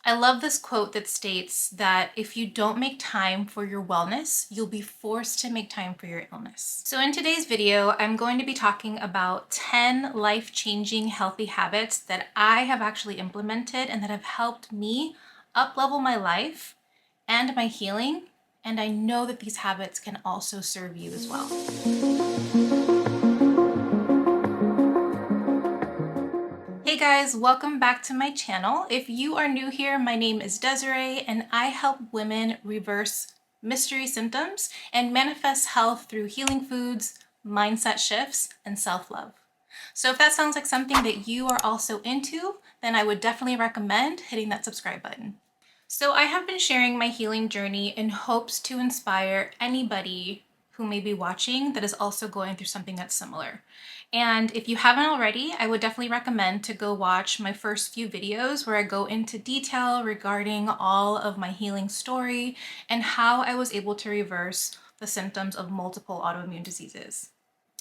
I love this quote that states that if you don't make time for your wellness, you'll be forced to make time for your illness. So in today's video, I'm going to be talking about 10 life-changing healthy habits that I have actually implemented and that have helped me up-level my life and my healing. And I know that these habits can also serve you as well. Hey guys, welcome back to my channel. If you are new here, my name is Desiree and I help women reverse mystery symptoms and manifest health through healing foods, mindset shifts, and self-love. So if that sounds like something that you are also into, then I would definitely recommend hitting that subscribe button. So I have been sharing my healing journey in hopes to inspire anybody who may be watching that is also going through something that's similar. And if you haven't already, I would definitely recommend to go watch my first few videos where I go into detail regarding all of my healing story and how I was able to reverse the symptoms of multiple autoimmune diseases.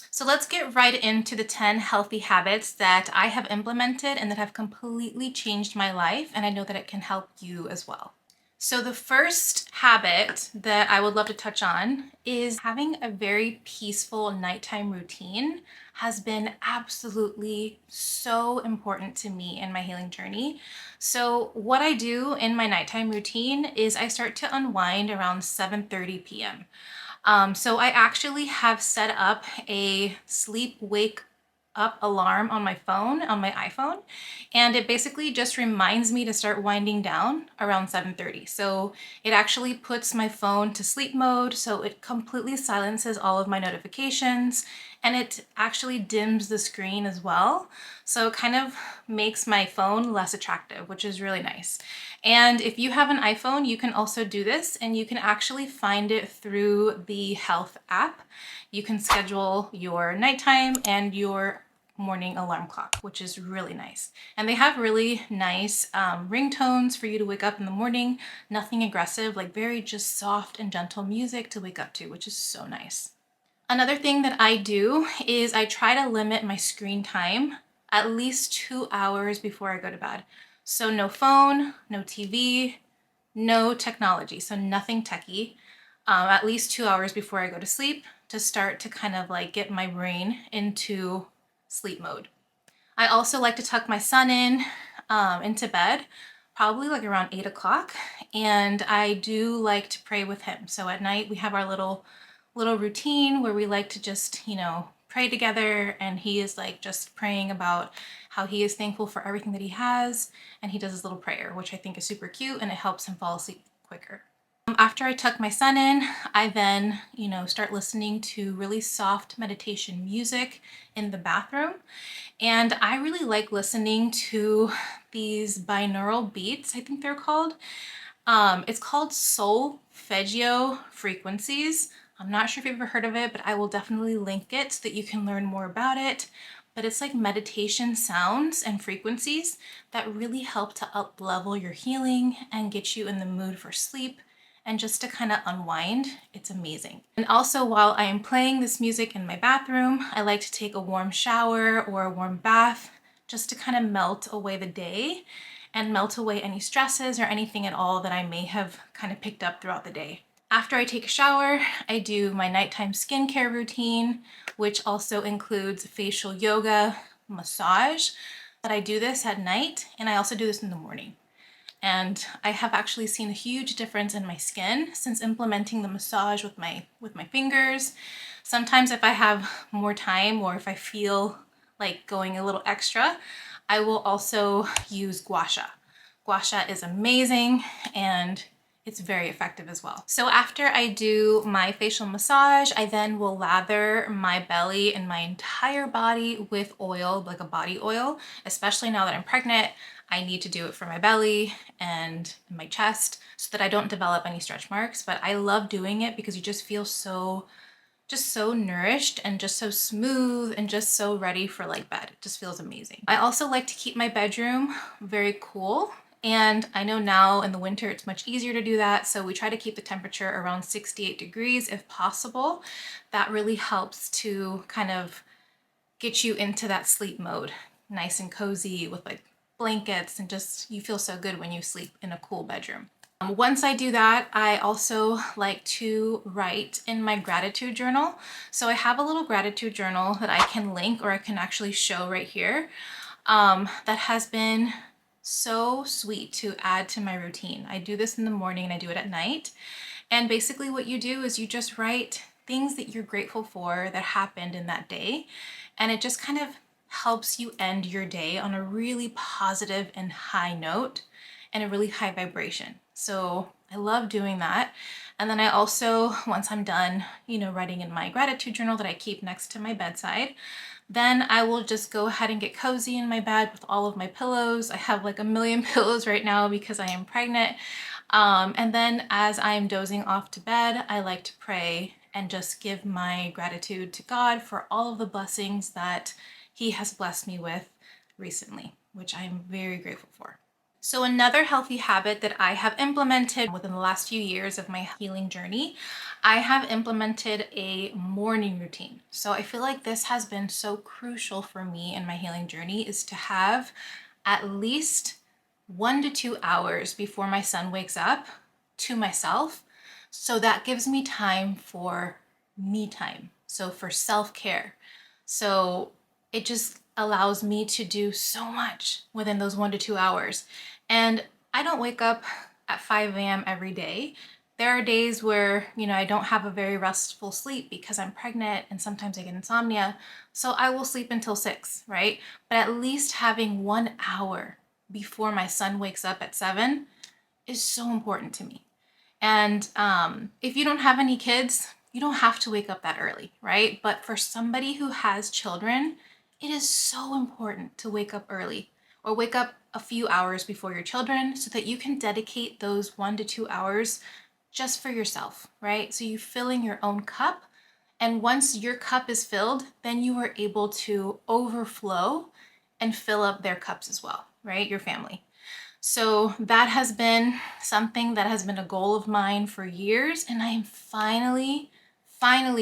So let's get right into the 10 healthy habits that I have implemented and that have completely changed my life, and I know that it can help you as well. So the first habit that I would love to touch on is having a very peaceful nighttime routine has been absolutely so important to me in my healing journey. So what I do in my nighttime routine is I start to unwind around 7:30 p.m. So I actually have set up a sleep wake up alarm on my phone, on my iPhone, and it basically just reminds me to start winding down around 7:30. So it actually puts my phone to sleep mode, so it completely silences all of my notifications, and it actually dims the screen as well. So it kind of makes my phone less attractive, which is really nice. And if you have an iPhone, you can also do this, and you can actually find it through the health app. You can schedule your nighttime and your morning alarm clock, which is really nice. And they have really nice ringtones for you to wake up in the morning. Nothing aggressive, like very just soft and gentle music to wake up to, which is so nice. Another thing that I do is I try to limit my screen time at least 2 hours before I go to bed. So no phone, no TV, no technology, so nothing techie, at least 2 hours before I go to sleep to start to kind of like get my brain into sleep mode. I also like to tuck my son into bed, probably like around 8 o'clock, and I do like to pray with him. So at night we have our little routine where we like to just, pray together, and he is like just praying about how he is thankful for everything that he has, and he does his little prayer, which I think is super cute, and it helps him fall asleep quicker. After I tuck my son in, I then, start listening to really soft meditation music in the bathroom. And I really like listening to these binaural beats, I think they're called. It's called solfeggio frequencies. I'm not sure if you've ever heard of it, but I will definitely link it so that you can learn more about it. But it's like meditation sounds and frequencies that really help to up-level your healing and get you in the mood for sleep and just to kind of unwind. It's amazing. And also, while I am playing this music in my bathroom, I like to take a warm shower or a warm bath just to kind of melt away the day and melt away any stresses or anything at all that I may have kind of picked up throughout the day. After I take a shower, I do my nighttime skincare routine, which also includes facial yoga, massage. But I do this at night, and I also do this in the morning. And I have actually seen a huge difference in my skin since implementing the massage with my fingers. Sometimes if I have more time or if I feel like going a little extra, I will also use gua sha. Gua sha is amazing and it's very effective as well. So after I do my facial massage, I then will lather my belly and my entire body with oil, like a body oil, especially now that I'm pregnant. I need to do it for my belly and my chest so that I don't develop any stretch marks, but I love doing it because you just feel so nourished and just so smooth and just so ready for like bed. It just feels amazing. I also like to keep my bedroom very cool. And I know now in the winter it's much easier to do that, so we try to keep the temperature around 68 degrees if possible. That really helps to kind of get you into that sleep mode, nice and cozy with like blankets, and just you feel so good when you sleep in a cool bedroom. Once I do that, I also like to write in my gratitude journal. So I have a little gratitude journal that I can link, or I can actually show right here, that has been so sweet to add to my routine. I do this in the morning and I do it at night. And basically what you do is you just write things that you're grateful for that happened in that day. And it just kind of helps you end your day on a really positive and high note and a really high vibration. So I love doing that. And then I also, once I'm done, writing in my gratitude journal that I keep next to my bedside, then I will just go ahead and get cozy in my bed with all of my pillows. I have like a million pillows right now because I am pregnant. And then as I'm dozing off to bed, I like to pray and just give my gratitude to God for all of the blessings that He has blessed me with recently, which I am very grateful for. So another healthy habit that I have implemented within the last few years of my healing journey, I have implemented a morning routine. So I feel like this has been so crucial for me in my healing journey, is to have at least 1 to 2 hours before my son wakes up to myself. So that gives me time for me time. So for self-care. So it just allows me to do so much within those 1 to 2 hours. And I don't wake up at 5 a.m. every day. There are days where, I don't have a very restful sleep because I'm pregnant and sometimes I get insomnia. So I will sleep until 6, right? But at least having 1 hour before my son wakes up at 7 is so important to me. And if you don't have any kids, you don't have to wake up that early, right? But for somebody who has children, it is so important to wake up early, or wake up a few hours before your children so that you can dedicate those 1 to 2 hours just for yourself, right? So you filling your own cup. And once your cup is filled, then you are able to overflow and fill up their cups as well, right? Your family. So that has been something that has been a goal of mine for years. And I am finally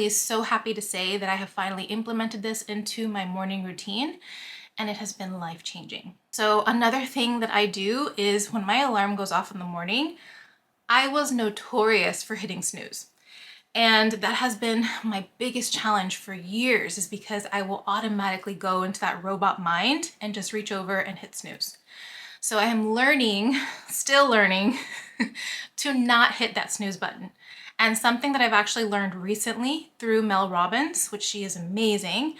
so happy to say that I have finally implemented this into my morning routine, and it has been life-changing. So another thing that I do is when my alarm goes off in the morning, I was notorious for hitting snooze. And that has been my biggest challenge for years, is because I will automatically go into that robot mind and just reach over and hit snooze. So I am learning, still learning, to not hit that snooze button. And something that I've actually learned recently through Mel Robbins, which she is amazing,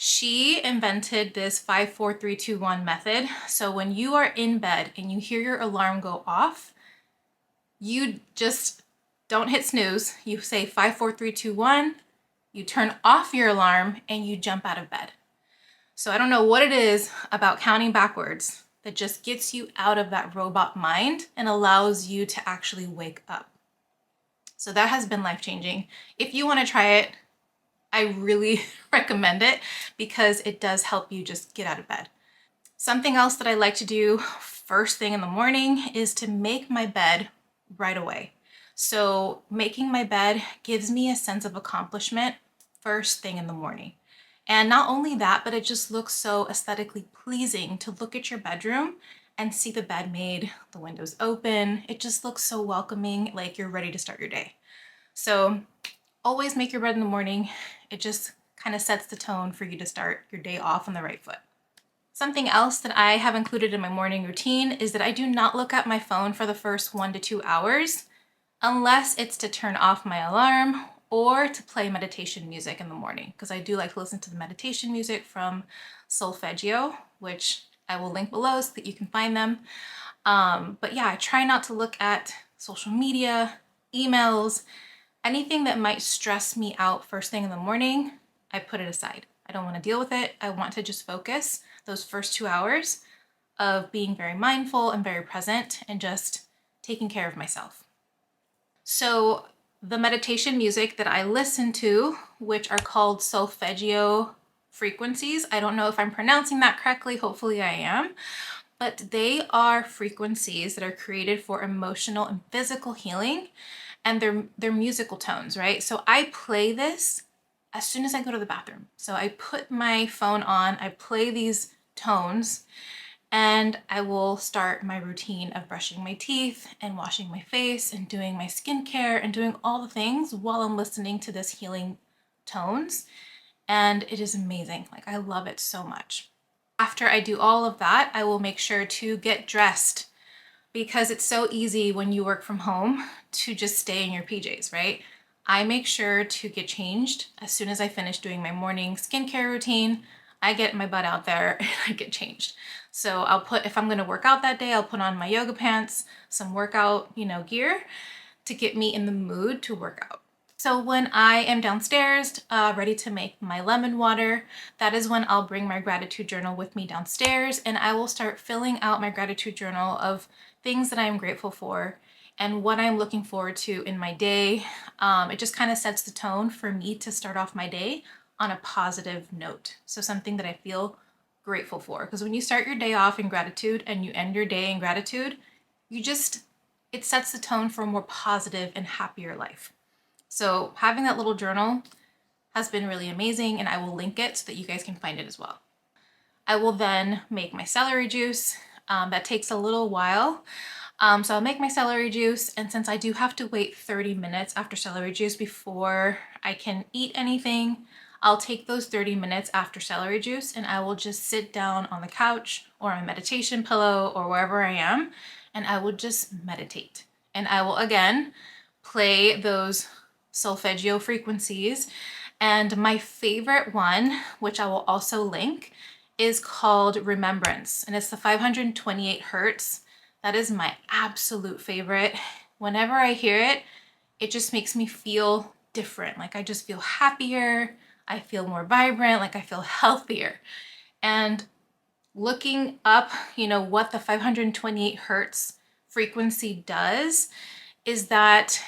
she invented this 5, 4, 3, 2, 1 method. So when you are in bed and you hear your alarm go off, you just don't hit snooze. You say 5, 4, 3, 2, 1, you turn off your alarm and you jump out of bed. So I don't know what it is about counting backwards that just gets you out of that robot mind and allows you to actually wake up. So that has been life-changing. If you want to try it, I really recommend it because it does help you just get out of bed. Something else that I like to do first thing in the morning is to make my bed right away. So making my bed gives me a sense of accomplishment first thing in the morning. And not only that, but it just looks so aesthetically pleasing to look at your bedroom and see the bed made, the windows open. It just looks so welcoming, like you're ready to start your day. So always make your bed in the morning. It just kind of sets the tone for you to start your day off on the right foot. Something else that I have included in my morning routine is that I do not look at my phone for the first 1 to 2 hours unless it's to turn off my alarm or to play meditation music in the morning, because I do like to listen to the meditation music from Solfeggio, which I will link below so that you can find them. But yeah, I try not to look at social media, emails, anything that might stress me out first thing in the morning. I put it aside. I don't want to deal with it. I want to just focus those first 2 hours of being very mindful and very present and just taking care of myself. So the meditation music that I listen to, which are called Solfeggio frequencies, I don't know if I'm pronouncing that correctly, hopefully I am, but they are frequencies that are created for emotional and physical healing, and they're musical tones, right? So I play this as soon as I go to the bathroom. So I put my phone on, I play these tones, And I will start my routine of brushing my teeth and washing my face and doing my skincare and doing all the things while I'm listening to this healing tones. And it is amazing. Like, I love it so much. After I do all of that, I will make sure to get dressed, because it's so easy when you work from home to just stay in your PJs, right? I make sure to get changed as soon as I finish doing my morning skincare routine. I get my butt out there and I get changed. So I'll put, if I'm gonna work out that day, I'll put on my yoga pants, some workout, gear to get me in the mood to work out. So when I am downstairs, ready to make my lemon water, that is when I'll bring my gratitude journal with me downstairs, and I will start filling out my gratitude journal of things that I am grateful for and what I'm looking forward to in my day. It just kind of sets the tone for me to start off my day on a positive note. So something that I feel grateful for. Because when you start your day off in gratitude and you end your day in gratitude, it sets the tone for a more positive and happier life. So having that little journal has been really amazing, and I will link it so that you guys can find it as well. I will then make my celery juice. That takes a little while. So I'll make my celery juice, and since I do have to wait 30 minutes after celery juice before I can eat anything, I'll take those 30 minutes after celery juice and I will just sit down on the couch or on a meditation pillow or wherever I am, and I will just meditate. And I will again play those solfeggio frequencies. And my favorite one, which I will also link, is called Remembrance, and it's the 528 hertz. That is my absolute favorite. Whenever I hear it, it just makes me feel different. Like, I just feel happier, I feel more vibrant, like I feel healthier. And looking up, what the 528 hertz frequency does is that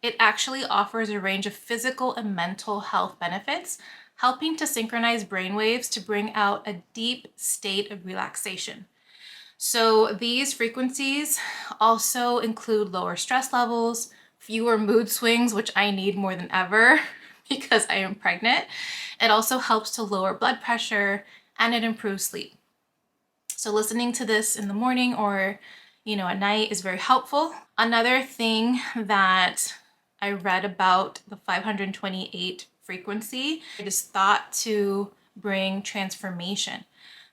it actually offers a range of physical and mental health benefits, helping to synchronize brainwaves to bring out a deep state of relaxation. So these frequencies also include lower stress levels, fewer mood swings, which I need more than ever because I am pregnant. It also helps to lower blood pressure, and it improves sleep. So listening to this in the morning or at night is very helpful. Another thing that I read about the 528 frequency, it is thought to bring transformation.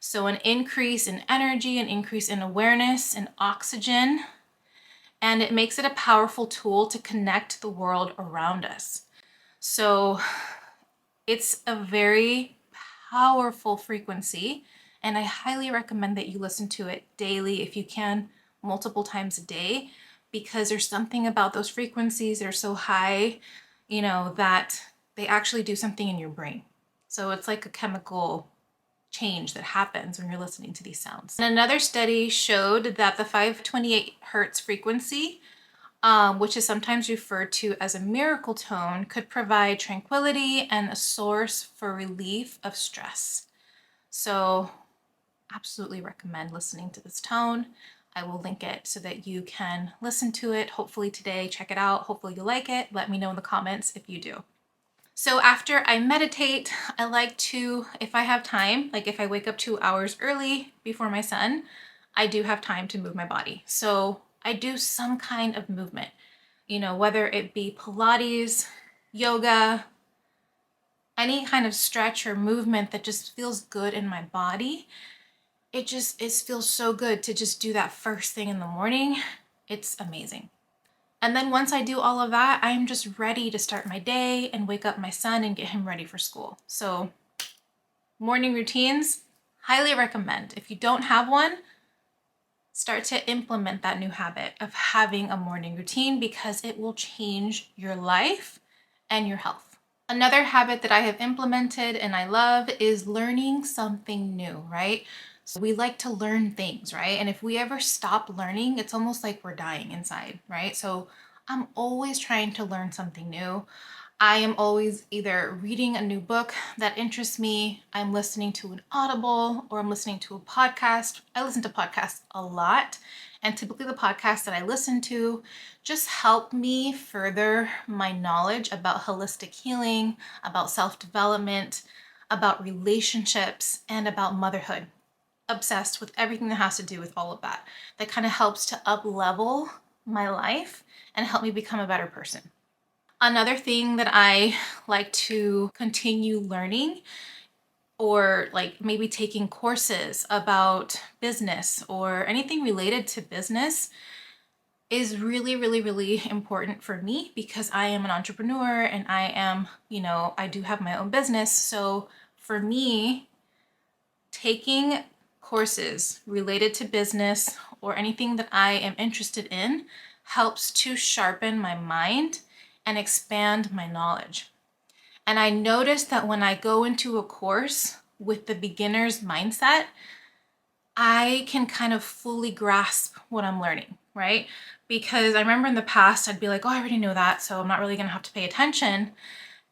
So an increase in energy, an increase in awareness and oxygen, and it makes it a powerful tool to connect the world around us. So it's a very powerful frequency, and I highly recommend that you listen to it daily, if you can, multiple times a day, because there's something about those frequencies that are so high, that they actually do something in your brain. So it's like a chemical change that happens when you're listening to these sounds. And another study showed that the 528 hertz frequency, which is sometimes referred to as a miracle tone, could provide tranquility and a source for relief of stress. So absolutely recommend listening to this tone. I will link it so that you can listen to it, hopefully today, check it out. Hopefully you like it. Let me know in the comments if you do. So after I meditate, I like to, if I have time, like if I wake up 2 hours early before my son, I do have time to move my body. So I do some kind of movement, whether it be Pilates, yoga, any kind of stretch or movement that just feels good in my body. It feels so good to just do that first thing in the morning. It's amazing. And then once I do all of that, I'm just ready to start my day and wake up my son and get him ready for school. So morning routines, highly recommend. If you don't have one, start to implement that new habit of having a morning routine, because it will change your life and your health. Another habit that I have implemented and I love is learning something new, right? So we like to learn things, right? And if we ever stop learning, it's almost like we're dying inside, right? So I'm always trying to learn something new. I am always either reading a new book that interests me, I'm listening to an Audible, or I'm listening to a podcast. I listen to podcasts a lot, and typically the podcasts that I listen to just help me further my knowledge about holistic healing, about self-development, about relationships, and about motherhood. obsessed with everything that has to do with all of that. That kind of helps to up level my life and help me become a better person. Another thing that I like to continue learning, or like maybe taking courses about business or anything related to business, is really, really, really important for me because I am an entrepreneur and I am, I do have my own business. So for me, taking courses related to business or anything that I am interested in helps to sharpen my mind and expand my knowledge. And I notice that when I go into a course with the beginner's mindset, I can kind of fully grasp what I'm learning, right? Because I remember in the past, I'd be like, oh, I already know that, so I'm not really gonna have to pay attention,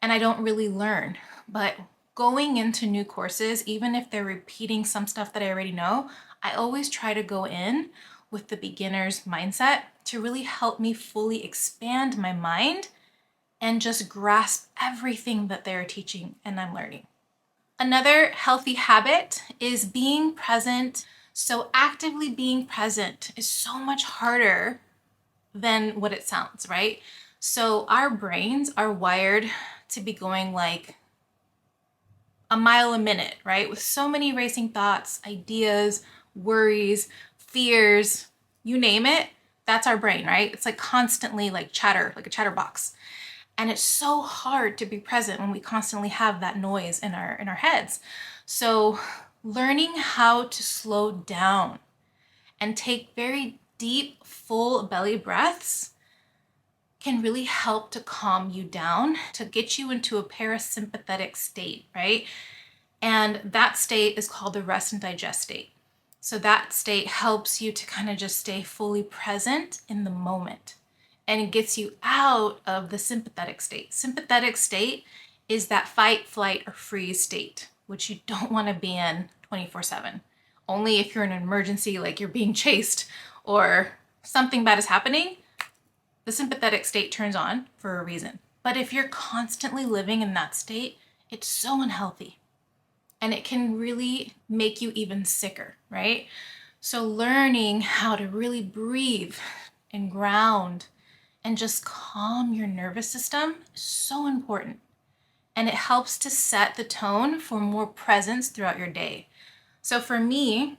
and I don't really learn. But going into new courses, even if they're repeating some stuff that I already know, I always try to go in with the beginner's mindset to really help me fully expand my mind and just grasp everything that they're teaching and I'm learning. Another healthy habit is being present. So actively being present is so much harder than what it sounds, right? So our brains are wired to be going like a mile a minute, right? With so many racing thoughts, ideas, worries, fears, you name it, that's our brain, right? It's like constantly like chatter, like a chatterbox. And it's so hard to be present when we constantly have that noise in our heads. So learning how to slow down and take very deep, full belly breaths can really help to calm you down, to get you into a parasympathetic state, right? And that state is called the rest and digest state. So that state helps you to kind of just stay fully present in the moment. And it gets you out of the sympathetic state. Sympathetic state is that fight, flight, or freeze state, which you don't want to be in 24/7. Only if you're in an emergency, like you're being chased or something bad is happening, the sympathetic state turns on for a reason. But if you're constantly living in that state, it's so unhealthy. And it can really make you even sicker, right? So learning how to really breathe and ground and just calm your nervous system is so important. And it helps to set the tone for more presence throughout your day. So for me,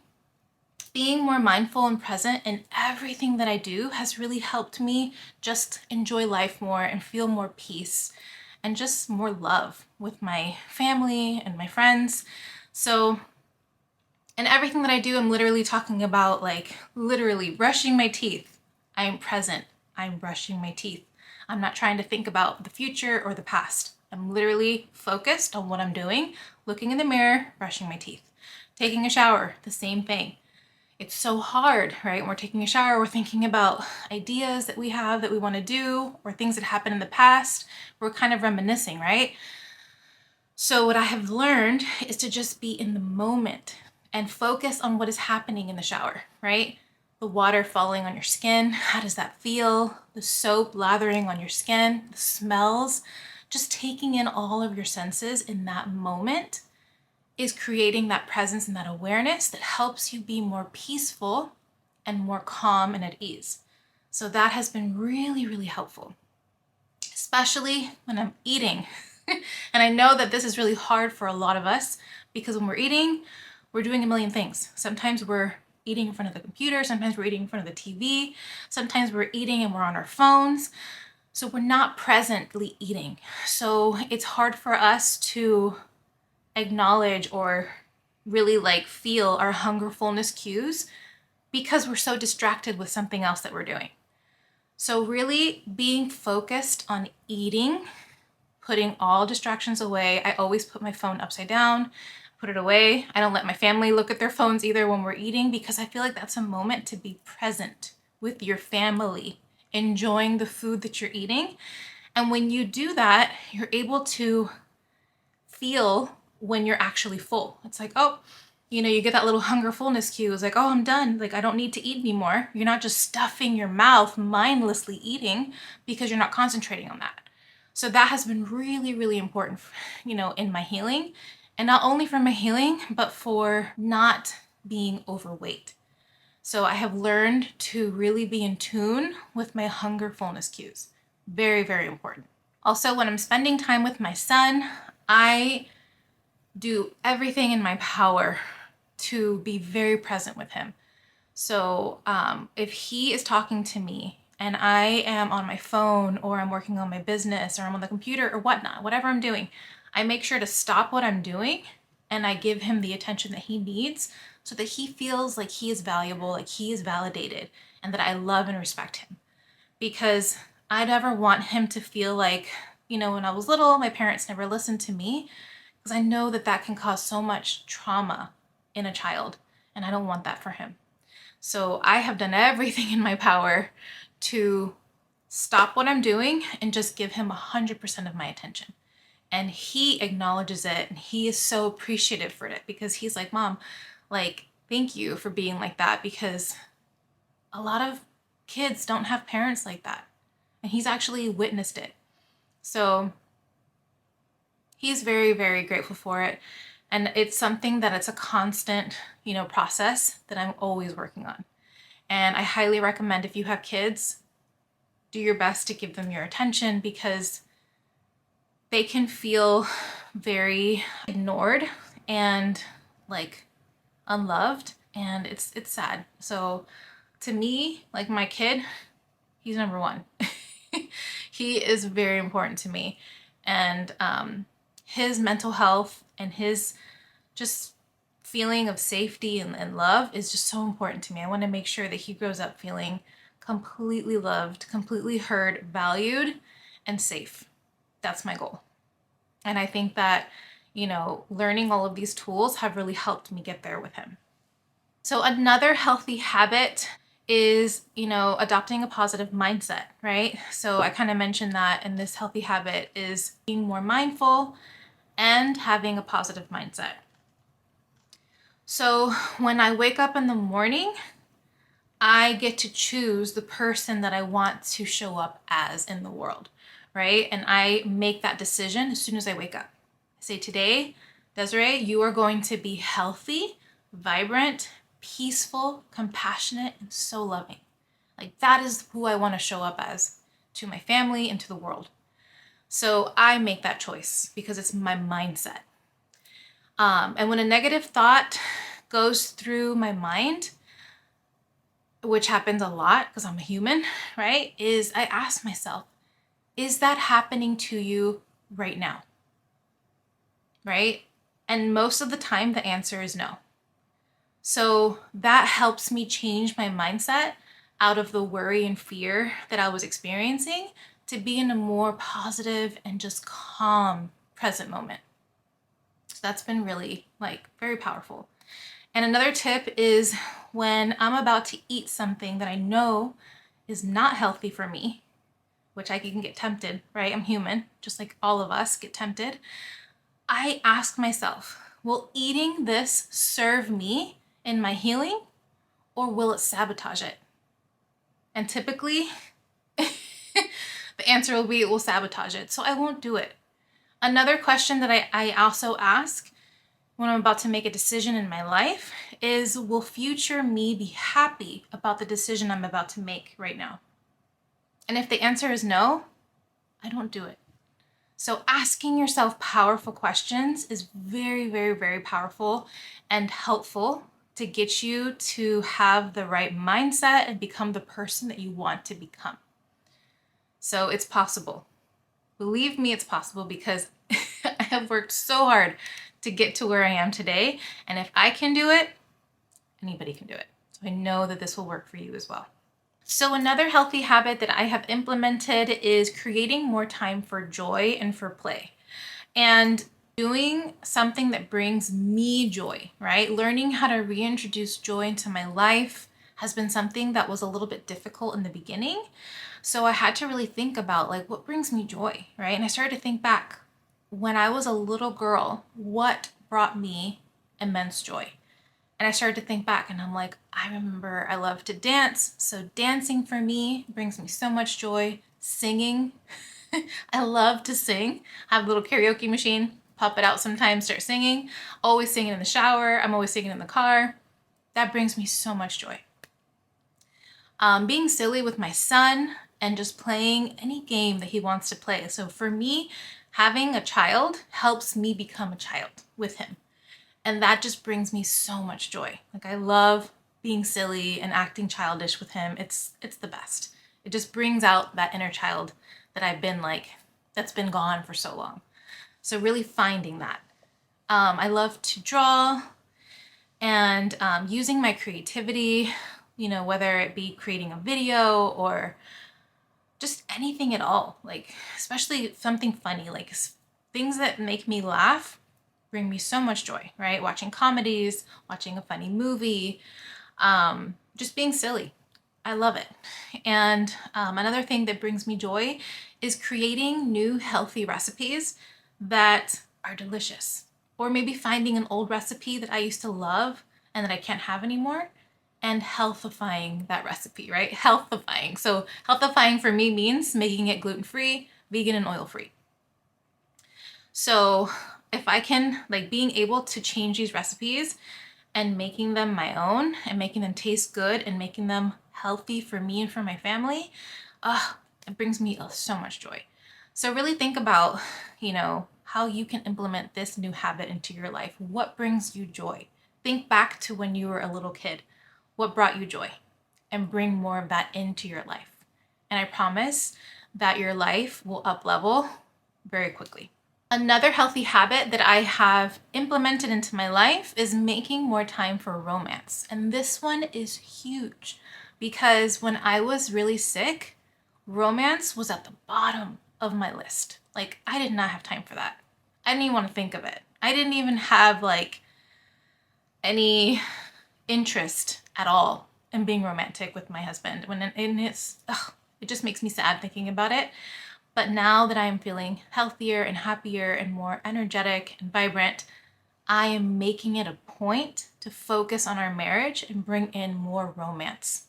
being more mindful and present in everything that I do has really helped me just enjoy life more and feel more peace and just more love with my family and my friends. So in everything that I do, I'm literally talking about like literally brushing my teeth. I am present. I'm brushing my teeth. I'm not trying to think about the future or the past. I'm literally focused on what I'm doing, looking in the mirror, brushing my teeth. Taking a shower, the same thing. It's so hard, right? When we're taking a shower, we're thinking about ideas that we have that we want to do or things that happened in the past. We're kind of reminiscing, right? So what I have learned is to just be in the moment and focus on what is happening in the shower, right? The water falling on your skin, how does that feel? The soap lathering on your skin, the smells, just taking in all of your senses in that moment is creating that presence and that awareness that helps you be more peaceful and more calm and at ease. So that has been really, really helpful, especially when I'm eating. And I know that this is really hard for a lot of us because when we're eating, we're doing a million things. Sometimes we're eating in front of the computer, sometimes we're eating in front of the TV, sometimes we're eating and we're on our phones. So we're not presently eating. So it's hard for us to acknowledge or really like feel our hunger fullness cues because we're so distracted with something else that we're doing. So really being focused on eating, putting all distractions away. I always put my phone upside down, put it away. I don't let my family look at their phones either when we're eating because I feel like that's a moment to be present with your family, enjoying the food that you're eating. And when you do that, you're able to feel when you're actually full. It's like, oh, you get that little hunger fullness cue. It's like, oh, I'm done. Like, I don't need to eat anymore. You're not just stuffing your mouth mindlessly eating because you're not concentrating on that. So that has been really, really important, in my healing. And not only for my healing, but for not being overweight. So I have learned to really be in tune with my hunger fullness cues. Very, very important. Also, when I'm spending time with my son, I do everything in my power to be very present with him. So if he is talking to me and I am on my phone or I'm working on my business or I'm on the computer or whatnot, whatever I'm doing, I make sure to stop what I'm doing and I give him the attention that he needs so that he feels like he is valuable, like he is validated, and that I love and respect him. Because I never want him to feel like, when I was little, my parents never listened to me, because I know that that can cause so much trauma in a child, and I don't want that for him. So I have done everything in my power to stop what I'm doing and just give him 100% of my attention. And he acknowledges it and he is so appreciative for it because he's like, Mom, like, thank you for being like that, because a lot of kids don't have parents like that. And he's actually witnessed it. So he's very, very grateful for it. And it's something that it's a constant, process that I'm always working on. And I highly recommend, if you have kids, do your best to give them your attention, because they can feel very ignored and like unloved, and it's sad. So to me, like my kid, he's number one. He is very important to me, and his mental health and his just feeling of safety and love is just so important to me. I want to make sure that he grows up feeling completely loved, completely heard, valued, and safe. That's my goal. And I think that, learning all of these tools have really helped me get there with him. So another healthy habit is, adopting a positive mindset, right? So I kind of mentioned that, and this healthy habit is being more mindful and having a positive mindset. So when I wake up in the morning, I get to choose the person that I want to show up as in the world, right? And I make that decision as soon as I wake up. I say, today, Desiree, you are going to be healthy, vibrant, peaceful, compassionate, and so loving. Like, that is who I want to show up as to my family and to the world. So I make that choice because it's my mindset. And when a negative thought goes through my mind, which happens a lot because I'm a human, right? Is I ask myself, is that happening to you right now? Right? And most of the time, the answer is no. So that helps me change my mindset out of the worry and fear that I was experiencing to be in a more positive and just calm present moment. So that's been really very powerful. And another tip is, when I'm about to eat something that I know is not healthy for me, which I can get tempted, right? I'm human, just like all of us get tempted. I ask myself, will eating this serve me in my healing, or will it sabotage it? And typically, the answer will be it will sabotage it. So I won't do it. Another question that I also ask when I'm about to make a decision in my life is, will future me be happy about the decision I'm about to make right now? And if the answer is no, I don't do it. So asking yourself powerful questions is very, very, very powerful and helpful to get you to have the right mindset and become the person that you want to become. So it's possible. Believe me, it's possible, because I have worked so hard to get to where I am today. And if I can do it, anybody can do it. So I know that this will work for you as well. So another healthy habit that I have implemented is creating more time for joy and for play. And doing something that brings me joy, right? Learning how to reintroduce joy into my life has been something that was a little bit difficult in the beginning. So I had to really think about what brings me joy, right? And I started to think back, when I was a little girl, what brought me immense joy? And I started to think back, and I'm like, I remember I loved to dance. So dancing for me brings me so much joy. Singing, I love to sing. I have a little karaoke machine, pop it out sometimes, start singing. Always singing in the shower. I'm always singing in the car. That brings me so much joy. Being silly with my son and just playing any game that he wants to play. So for me, having a child helps me become a child with him. And that just brings me so much joy. Like, I love being silly and acting childish with him. It's the best. It just brings out that inner child that I've been like, that's been gone for so long. So really finding that. I love to draw and using my creativity, whether it be creating a video or just anything at all, like especially something funny, like things that make me laugh bring me so much joy, right? Watching comedies, watching a funny movie, just being silly. I love it. And another thing that brings me joy is creating new healthy recipes that are delicious. Or maybe finding an old recipe that I used to love and that I can't have anymore and healthifying that recipe, right? Healthifying. So healthifying for me means making it gluten-free, vegan, and oil-free. So if I can, like, being able to change these recipes and making them my own and making them taste good and making them healthy for me and for my family, it brings me so much joy. So really think about, how you can implement this new habit into your life. What brings you joy? Think back to when you were a little kid. What brought you joy? And bring more of that into your life. And I promise that your life will up level very quickly. Another healthy habit that I have implemented into my life is making more time for romance. And this one is huge because when I was really sick, romance was at the bottom of my list. Like, I did not have time for that. I didn't even want to think of it. I didn't even have like any interest at all in being romantic with my husband. It just makes me sad thinking about it. But now that I am feeling healthier and happier and more energetic and vibrant, I am making it a point to focus on our marriage and bring in more romance.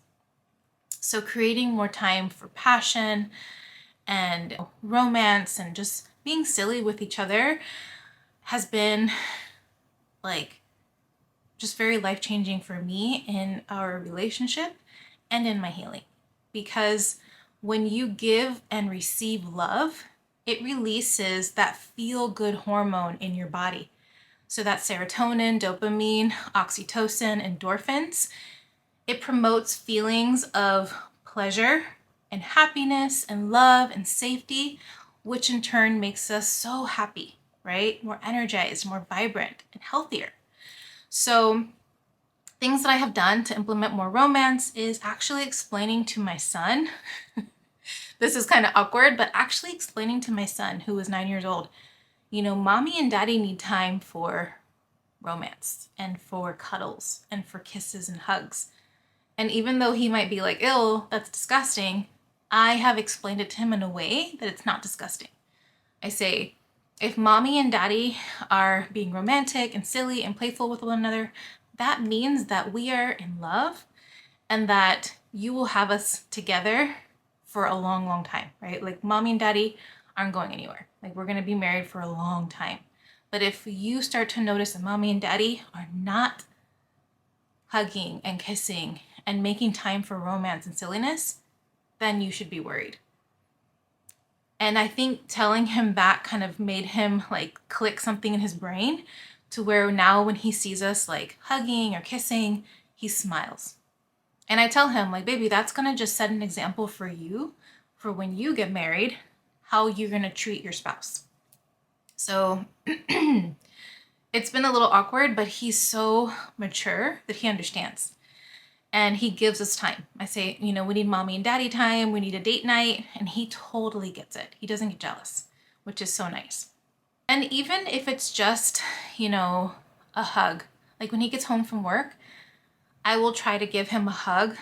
So creating more time for passion and romance and just being silly with each other has been like just very life-changing for me in our relationship and in my healing. Because when you give and receive love, it releases that feel-good hormone in your body. So that serotonin, dopamine, oxytocin, endorphins, it promotes feelings of pleasure and happiness and love and safety, which in turn makes us so happy, right? More energized, more vibrant, and healthier. So things that I have done to implement more romance is actually explaining to my son, this is kind of awkward, but actually explaining to my son, who is 9 years old, mommy and daddy need time for romance and for cuddles and for kisses and hugs. And even though he might be like, ew, that's disgusting, I have explained it to him in a way that it's not disgusting. I say, if mommy and daddy are being romantic and silly and playful with one another, that means that we are in love and that you will have us together for a long, long time, right? Like, mommy and daddy aren't going anywhere. Like, we're going to be married for a long time. But if you start to notice that mommy and daddy are not hugging and kissing and making time for romance and silliness, then you should be worried. And I think telling him that kind of made him like click something in his brain to where now when he sees us like hugging or kissing, he smiles. And I tell him, like, baby, that's gonna just set an example for you for when you get married, how you're gonna treat your spouse. So it's been a little awkward, but he's so mature that he understands. And he gives us time. I say, we need mommy and daddy time, we need a date night, and he totally gets it. He doesn't get jealous, which is so nice. And even if it's just, a hug, like when he gets home from work, I will try to give him a hug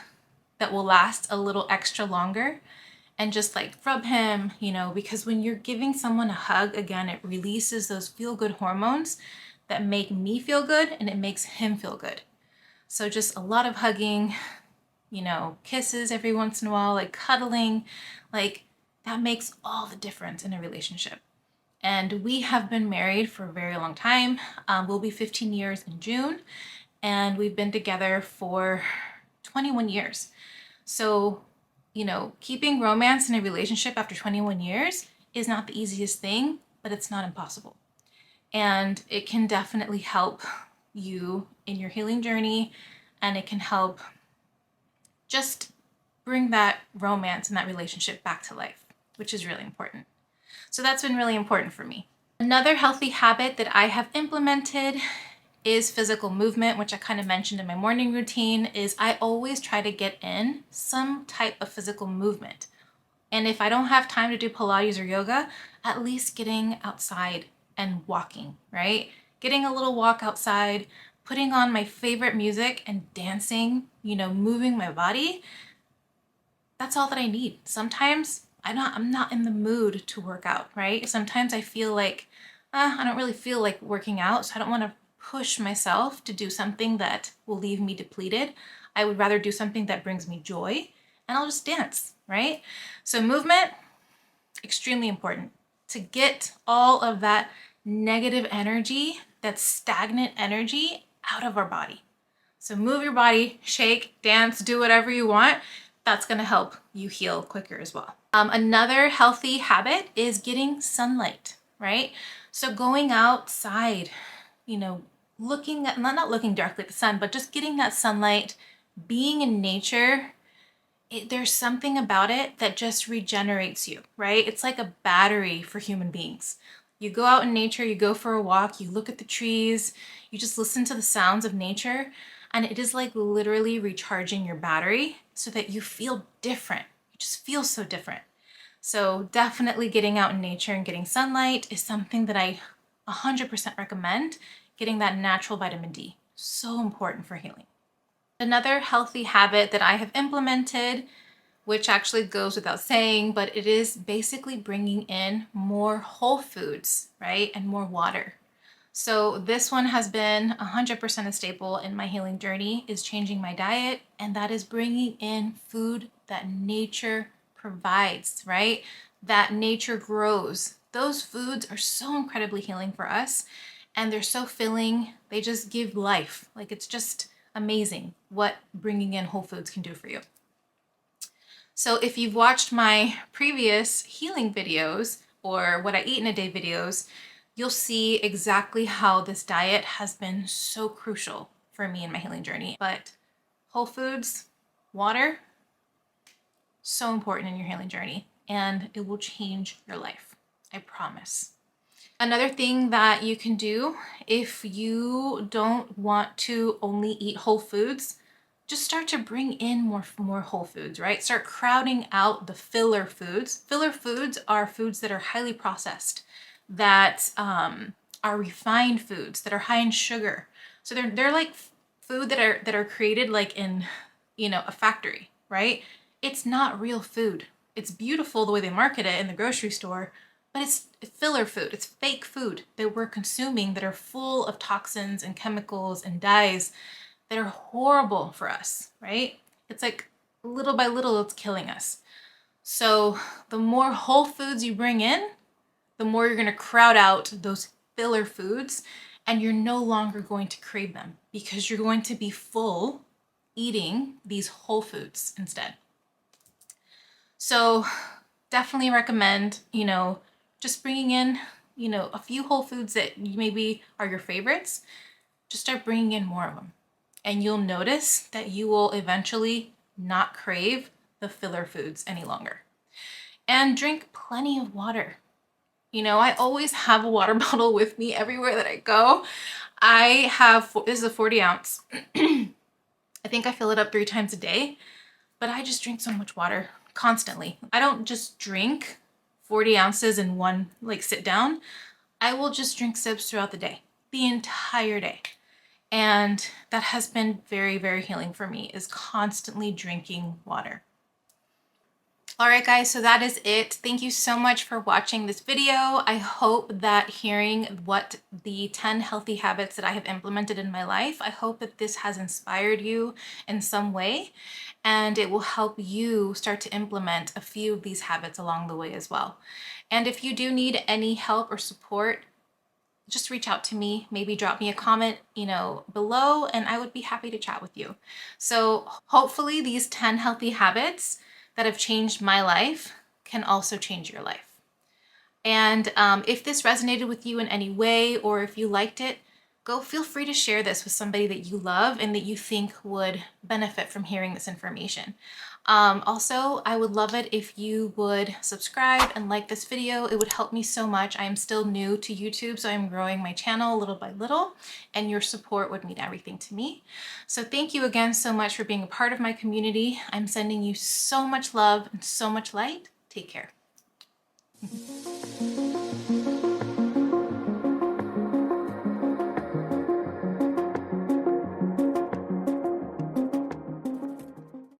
that will last a little extra longer and just like rub him, because when you're giving someone a hug, again, it releases those feel-good hormones that make me feel good and it makes him feel good. So just a lot of hugging, kisses every once in a while, like cuddling, like that makes all the difference in a relationship. And we have been married for a very long time. We'll be 15 years in June. and we've been together for 21 years. So, you know, keeping romance in a relationship after 21 years is not the easiest thing, but it's not impossible. And it can definitely help you in your healing journey, and it can help just bring that romance and that relationship back to life, which is really important. So that's been really important for me. Another healthy habit that I have implemented is physical movement, which I kind of mentioned in my morning routine. Is I always try to get in some type of physical movement. And if I don't have time to do Pilates or yoga, at least getting outside and walking, right? Getting a little walk outside, putting on my favorite music and dancing, you know, moving my body. That's all that I need. Sometimes I'm not in the mood to work out, right? Sometimes I feel like I don't really feel like working out, so I don't want to push myself to do something that will leave me depleted. I would rather do something that brings me joy, and I'll just dance, right? So movement, extremely important to get all of that negative energy, that stagnant energy out of our body. So move your body, shake, dance, do whatever you want. That's gonna help you heal quicker as well. Another healthy habit is getting sunlight, right? So going outside, you know, looking at, not looking directly at the sun, but just getting that sunlight, being in nature, there's something about it that just regenerates you, right? It's like a battery for human beings. You go out in nature, you go for a walk, you look at the trees, you just listen to the sounds of nature, and it is like literally recharging your battery so that you feel different. You just feel so different. So definitely getting out in nature and getting sunlight is something that I 100% recommend. Getting that natural vitamin D, so important for healing. Another healthy habit that I have implemented, which actually goes without saying, but it is basically bringing in more whole foods, right? And more water. So this one has been 100% a staple in my healing journey, is changing my diet, and that is bringing in food that nature provides, right? That nature grows. Those foods are so incredibly healing for us, and they're so filling. They just give life. Like, it's just amazing what bringing in whole foods can do for you. So if you've watched my previous healing videos or what I eat in a day videos, you'll see exactly how this diet has been so crucial for me in my healing journey. But whole foods, water, so important in your healing journey, and it will change your life. I promise. Another thing that you can do if you don't want to only eat whole foods, just start to bring in more whole foods, right? Start crowding out the filler foods. Filler foods are foods that are highly processed, that are refined foods, that are high in sugar. So they're like food that are created like in, you know, a factory, right? It's not real food. It's beautiful the way they market it in the grocery store, but it's filler food. It's fake food that we're consuming that are full of toxins and chemicals and dyes that are horrible for us, right? It's like little by little, it's killing us. So the more whole foods you bring in, the more you're gonna crowd out those filler foods, and you're no longer going to crave them because you're going to be full eating these whole foods instead. So definitely recommend, you know, just bringing in, you know, a few whole foods that maybe are your favorites. Just start bringing in more of them, and you'll notice that you will eventually not crave the filler foods any longer. And drink plenty of water. You know, I always have a water bottle with me everywhere that I go. I have, this is a 40 ounce. I think I fill it up 3 times a day, but I just drink so much water constantly. I don't just drink 40 ounces in one, like, sit down. I will just drink sips throughout the day, the entire day. And that has been very, very healing for me, is constantly drinking water. All right, guys, so that is it. Thank you so much for watching this video. I hope that hearing what the 10 healthy habits that I have implemented in my life, I hope that this has inspired you in some way, and it will help you start to implement a few of these habits along the way as well. And if you do need any help or support, just reach out to me, maybe drop me a comment, below, and I would be happy to chat with you. So hopefully these 10 healthy habits that have changed my life can also change your life. And if this resonated with you in any way, or if you liked it, feel free to share this with somebody that you love and that you think would benefit from hearing this information. Also, I would love it if you would subscribe and like this video. It would help me so much. I am still new to YouTube, so I'm growing my channel little by little, and your support would mean everything to me. So thank you again so much for being a part of my community. I'm sending you so much love and so much light. Take care.